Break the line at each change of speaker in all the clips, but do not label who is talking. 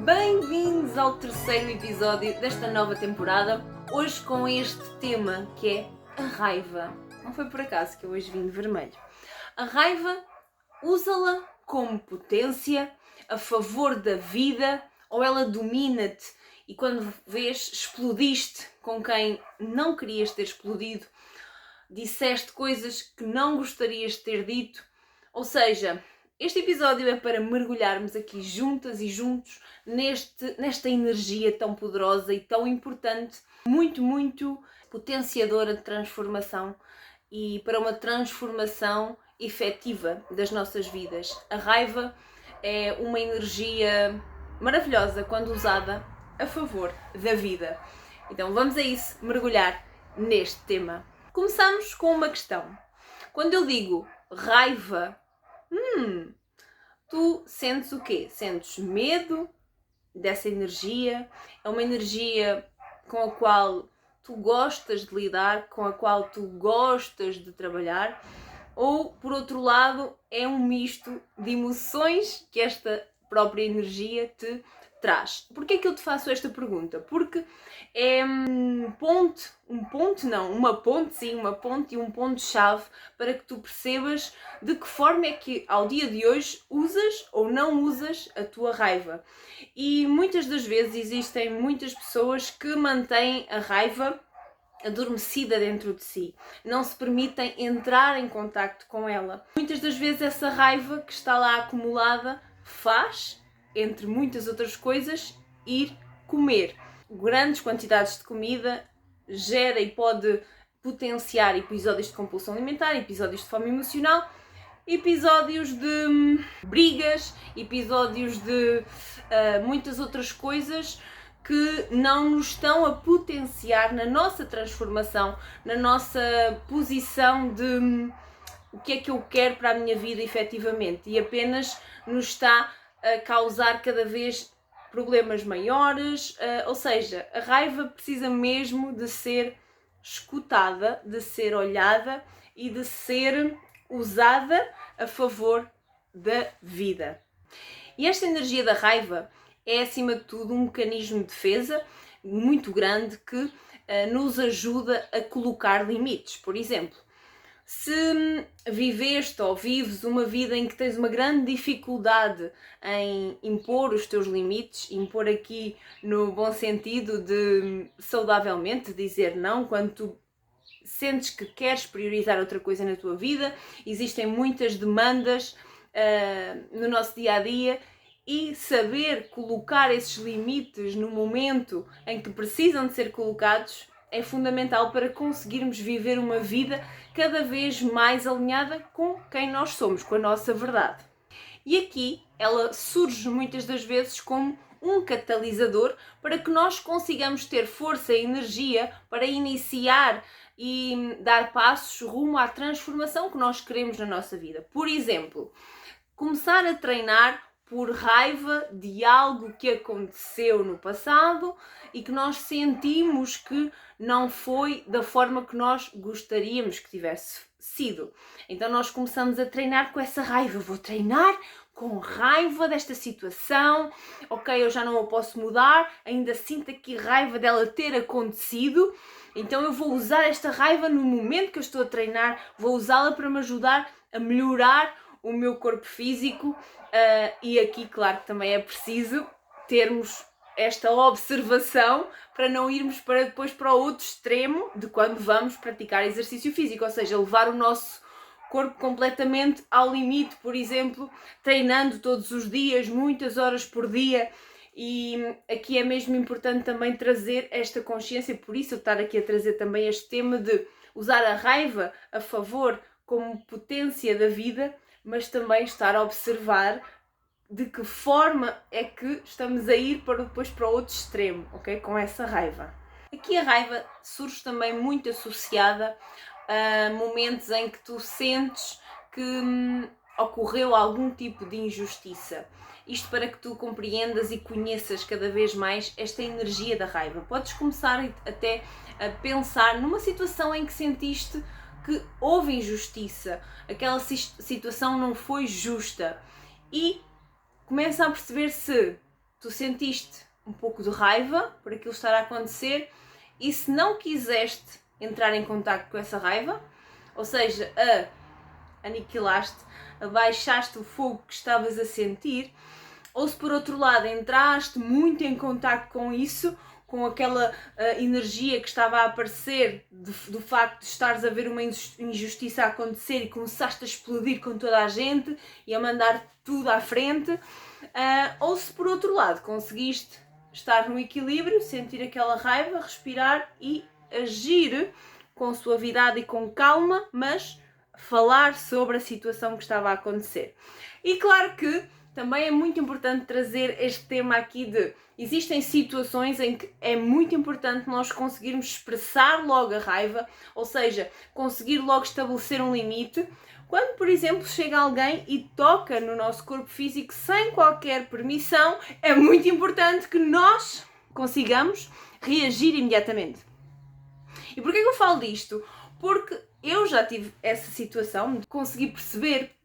Bem-vindos ao terceiro episódio desta nova temporada, hoje com este tema que é a raiva. Não foi por acaso que eu hoje vim de vermelho. A raiva, usa-la como potência, a favor da vida, ou ela domina-te e quando vês, explodiste com quem não querias ter explodido, disseste coisas que não gostarias de ter dito, ou seja, este episódio é para mergulharmos aqui juntas e juntos nesta energia tão poderosa e tão importante, muito potenciadora de transformação e para uma transformação efetiva das nossas vidas. A raiva é uma energia maravilhosa quando usada a favor da vida. Então vamos a isso, mergulhar neste tema. Começamos com uma questão. Quando eu digo raiva, tu sentes o quê? Sentes medo dessa energia? É uma energia com a qual tu gostas de lidar, com a qual tu gostas de trabalhar? Ou, por outro lado, é um misto de emoções que esta própria energia te traz? Porquê é que eu te faço esta pergunta? Porque é uma ponte e um ponto-chave para que tu percebas de que forma é que ao dia de hoje usas ou não usas a tua raiva. E muitas das vezes existem muitas pessoas que mantêm a raiva adormecida dentro de si, não se permitem entrar em contacto com ela. Muitas das vezes essa raiva que está lá acumulada faz, entre muitas outras coisas, ir comer. Grandes quantidades de comida gera e pode potenciar episódios de compulsão alimentar, episódios de fome emocional, episódios de brigas, episódios de muitas outras coisas que não nos estão a potenciar na nossa transformação, na nossa posição de o que é que eu quero para a minha vida efetivamente, e apenas nos está a causar cada vez problemas maiores, ou seja, a raiva precisa mesmo de ser escutada, de ser olhada e de ser usada a favor da vida. E esta energia da raiva é, acima de tudo, um mecanismo de defesa muito grande que nos ajuda a colocar limites. Por exemplo, se viveste ou vives uma vida em que tens uma grande dificuldade em impor os teus limites, impor aqui no bom sentido de saudavelmente dizer não, quando tu sentes que queres priorizar outra coisa na tua vida, existem muitas demandas no nosso dia-a-dia, e saber colocar esses limites no momento em que precisam de ser colocados é fundamental para conseguirmos viver uma vida cada vez mais alinhada com quem nós somos, com a nossa verdade. E aqui ela surge muitas das vezes como um catalisador para que nós consigamos ter força e energia para iniciar e dar passos rumo à transformação que nós queremos na nossa vida. Por exemplo, começar a treinar por raiva de algo que aconteceu no passado e que nós sentimos que não foi da forma que nós gostaríamos que tivesse sido. Então nós começamos a treinar com essa raiva. Vou treinar com raiva desta situação, ok, eu já não a posso mudar, ainda sinto aqui raiva dela ter acontecido, então eu vou usar esta raiva no momento que eu estou a treinar, vou usá-la para me ajudar a melhorar o meu corpo físico, e aqui, claro, que também é preciso termos esta observação para não irmos depois para o outro extremo de quando vamos praticar exercício físico, ou seja, levar o nosso corpo completamente ao limite, por exemplo, treinando todos os dias, muitas horas por dia. E aqui é mesmo importante também trazer esta consciência, por isso eu estar aqui a trazer também este tema de usar a raiva a favor como potência da vida, mas também estar a observar de que forma é que estamos a ir depois para o outro extremo, ok? Com essa raiva. Aqui a raiva surge também muito associada a momentos em que tu sentes que ocorreu algum tipo de injustiça. Isto para que tu compreendas e conheças cada vez mais esta energia da raiva. Podes começar até a pensar numa situação em que sentiste que houve injustiça, aquela situação não foi justa, e começa a perceber se tu sentiste um pouco de raiva por aquilo estar a acontecer e se não quiseste entrar em contacto com essa raiva, ou seja, aniquilaste, abaixaste o fogo que estavas a sentir, ou se por outro lado entraste muito em contacto com isso, com aquela energia que estava a aparecer do facto de estares a ver uma injustiça a acontecer e começaste a explodir com toda a gente e a mandar tudo à frente, ou se por outro lado conseguiste estar no equilíbrio, sentir aquela raiva, respirar e agir com suavidade e com calma, mas falar sobre a situação que estava a acontecer. E claro que também é muito importante trazer este tema aqui de existem situações em que é muito importante nós conseguirmos expressar logo a raiva, ou seja, conseguir logo estabelecer um limite. Quando, por exemplo, chega alguém e toca no nosso corpo físico sem qualquer permissão, é muito importante que nós consigamos reagir imediatamente. E porquê que eu falo disto? Porque eu já tive essa situação de conseguir perceber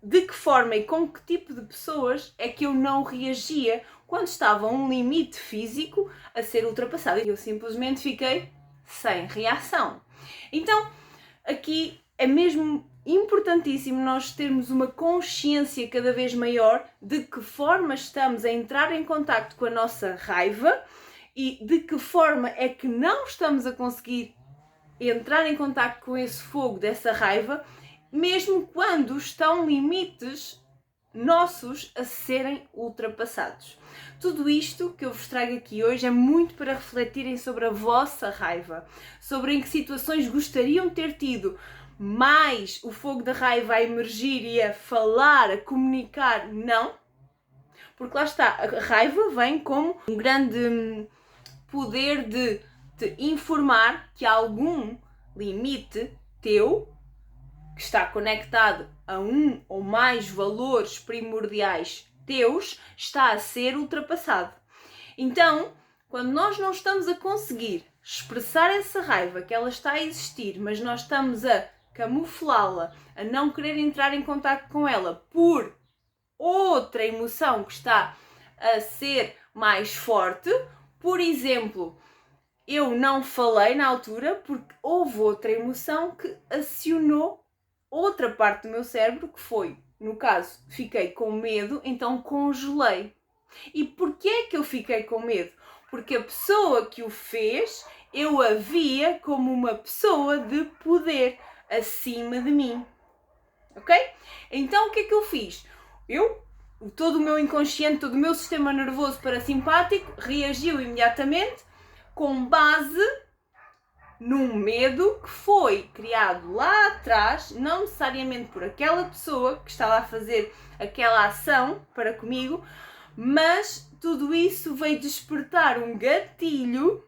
de que forma e com que tipo de pessoas é que eu não reagia quando estava um limite físico a ser ultrapassado. Eu simplesmente fiquei sem reação. Então, aqui é mesmo importantíssimo nós termos uma consciência cada vez maior de que forma estamos a entrar em contacto com a nossa raiva e de que forma é que não estamos a conseguir entrar em contacto com esse fogo dessa raiva, mesmo quando estão limites nossos a serem ultrapassados. Tudo isto que eu vos trago aqui hoje é muito para refletirem sobre a vossa raiva, sobre em que situações gostariam de ter tido mais o fogo da raiva a emergir e a falar, a comunicar, não. Porque lá está, a raiva vem como um grande poder de te informar que algum limite teu, que está conectado a um ou mais valores primordiais teus, está a ser ultrapassado. Então, quando nós não estamos a conseguir expressar essa raiva, que ela está a existir, mas nós estamos a camuflá-la, a não querer entrar em contacto com ela por outra emoção que está a ser mais forte, por exemplo, eu não falei na altura porque houve outra emoção que acionou outra parte do meu cérebro, que foi, no caso, fiquei com medo, então congelei. E porquê que eu fiquei com medo? Porque a pessoa que o fez, eu a via como uma pessoa de poder acima de mim. Ok? Então o que é que eu fiz? Todo o meu inconsciente, todo o meu sistema nervoso parasimpático reagiu imediatamente com base num medo que foi criado lá atrás, não necessariamente por aquela pessoa que estava a fazer aquela ação para comigo, mas tudo isso veio despertar um gatilho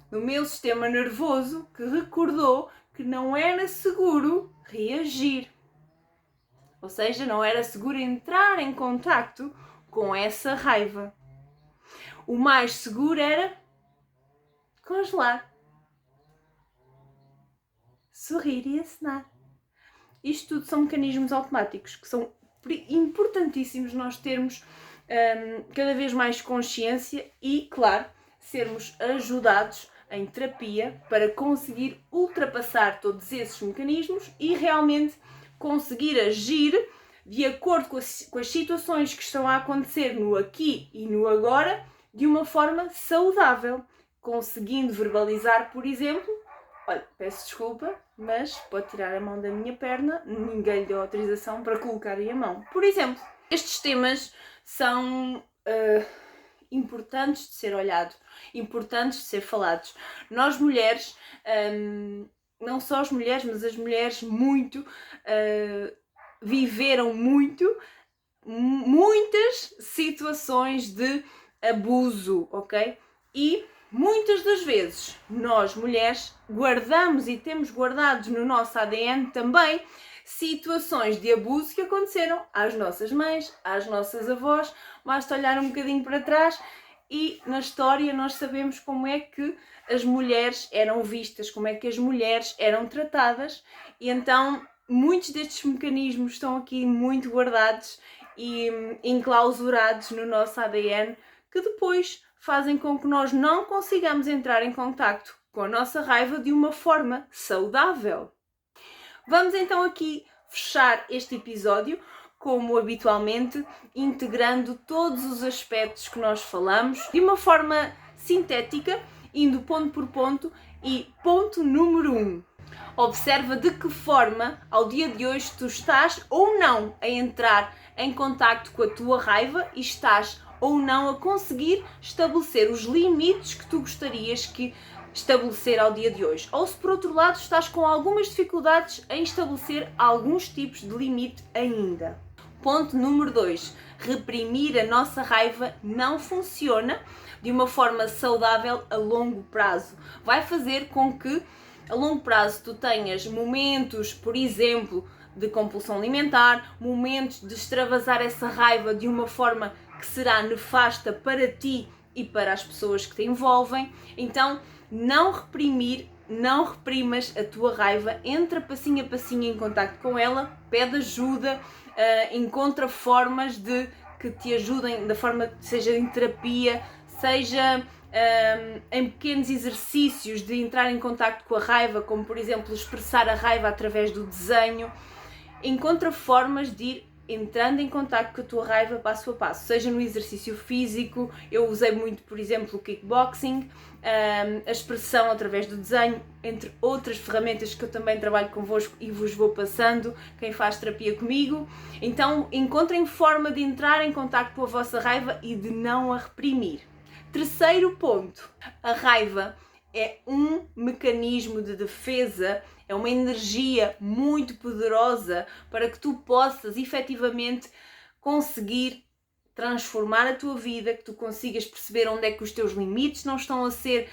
no meu sistema nervoso que recordou que não era seguro reagir. Ou seja, não era seguro entrar em contacto com essa raiva. O mais seguro era congelar, sorrir e acenar. Isto tudo são mecanismos automáticos que são importantíssimos nós termos cada vez mais consciência e, claro, sermos ajudados em terapia para conseguir ultrapassar todos esses mecanismos e realmente conseguir agir de acordo com as situações que estão a acontecer no aqui e no agora de uma forma saudável, conseguindo verbalizar, por exemplo, olha, peço desculpa, mas pode tirar a mão da minha perna, ninguém lhe deu autorização para colocar aí a mão. Por exemplo, estes temas são importantes de ser olhados, importantes de ser falados. Nós mulheres, não só as mulheres, mas as mulheres muito, viveram muitas situações de abuso, ok? E muitas das vezes nós mulheres guardamos e temos guardados no nosso ADN também situações de abuso que aconteceram às nossas mães, às nossas avós. Basta olhar um bocadinho para trás e na história nós sabemos como é que as mulheres eram vistas, como é que as mulheres eram tratadas e então muitos destes mecanismos estão aqui muito guardados e enclausurados no nosso ADN, que depois fazem com que nós não consigamos entrar em contacto com a nossa raiva de uma forma saudável. Vamos então aqui fechar este episódio, como habitualmente, integrando todos os aspectos que nós falamos de uma forma sintética, indo ponto por ponto. E ponto número 1. Observa de que forma, ao dia de hoje, tu estás ou não a entrar em contacto com a tua raiva e estás ou não a conseguir estabelecer os limites que tu gostarias que estabelecer ao dia de hoje. Ou se por outro lado estás com algumas dificuldades em estabelecer alguns tipos de limite ainda. Ponto número 2. Reprimir a nossa raiva não funciona de uma forma saudável a longo prazo. Vai fazer com que a longo prazo tu tenhas momentos, por exemplo, de compulsão alimentar, momentos de extravasar essa raiva de uma forma que será nefasta para ti e para as pessoas que te envolvem. Então, não reprimas a tua raiva, entra passinho a passinho em contacto com ela, pede ajuda, encontra formas de que te ajudem, da forma que seja em terapia, seja em pequenos exercícios de entrar em contacto com a raiva, como por exemplo expressar a raiva através do desenho. Encontra formas de ir entrando em contacto com a tua raiva passo a passo, seja no exercício físico. Eu usei muito, por exemplo, o kickboxing, a expressão através do desenho, entre outras ferramentas que eu também trabalho convosco e vos vou passando, quem faz terapia comigo. Então encontrem forma de entrar em contacto com a vossa raiva e de não a reprimir. Terceiro ponto, a raiva é um mecanismo de defesa, é uma energia muito poderosa para que tu possas efetivamente conseguir transformar a tua vida, que tu consigas perceber onde é que os teus limites não estão a ser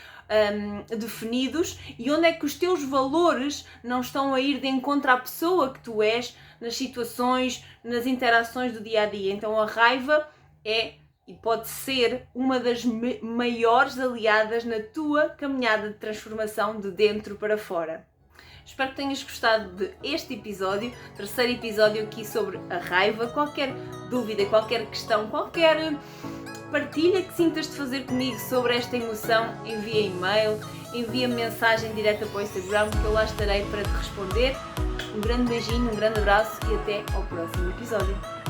definidos e onde é que os teus valores não estão a ir de encontro à pessoa que tu és nas situações, nas interações do dia a dia. Então a raiva é e pode ser uma das maiores aliadas na tua caminhada de transformação de dentro para fora. Espero que tenhas gostado deste episódio, terceiro episódio aqui sobre a raiva. Qualquer dúvida, qualquer questão, qualquer partilha que sintas de fazer comigo sobre esta emoção, envia e-mail, envia mensagem direta para o Instagram, que eu lá estarei para te responder. Um grande beijinho, um grande abraço e até ao próximo episódio.